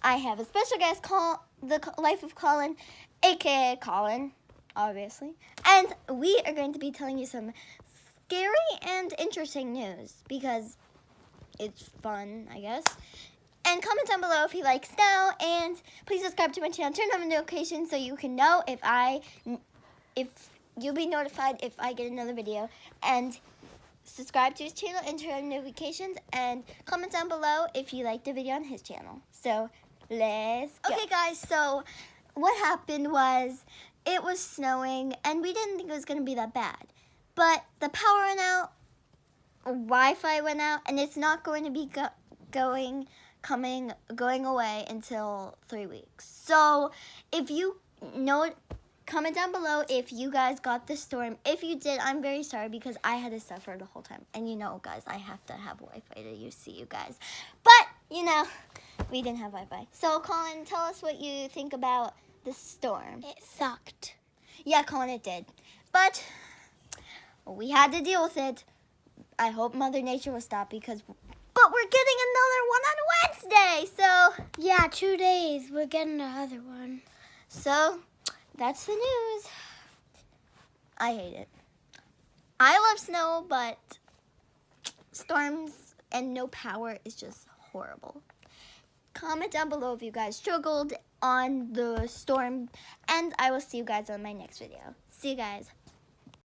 I have a special guest, the Life of Colin, aka Colin, obviously. And we are going to be telling you some scary and interesting news because it's fun, I guess. And comment down below if you like snow, and please subscribe to my channel. Turn on the notifications so you can know if you'll be notified if I get another video. And subscribe to his channel and turn on notifications, and comment down below if you like the video on his channel. So let's go. Okay guys, so what happened was it was snowing and we didn't think it was going to be that bad. But the power went out, Wi-Fi went out, and it's not going to be going away until 3 weeks. So if you know, comment down below if you guys got the storm. If you did, I'm very sorry because I had to suffer the whole time. And you know, guys, I have to have Wi-Fi to see you guys. But, you know, we didn't have Wi-Fi. So, Colin, tell us what you think about the storm. It sucked. Yeah, Colin, it did. But we had to deal with it. I hope Mother Nature will stop but we're getting another one on Wednesday. So, yeah, 2 days. We're getting another one. So, that's the news. I hate it. I love snow, but storms and no power is just horrible. Comment down below if you guys struggled on the storm, and I will see you guys on my next video. See you guys.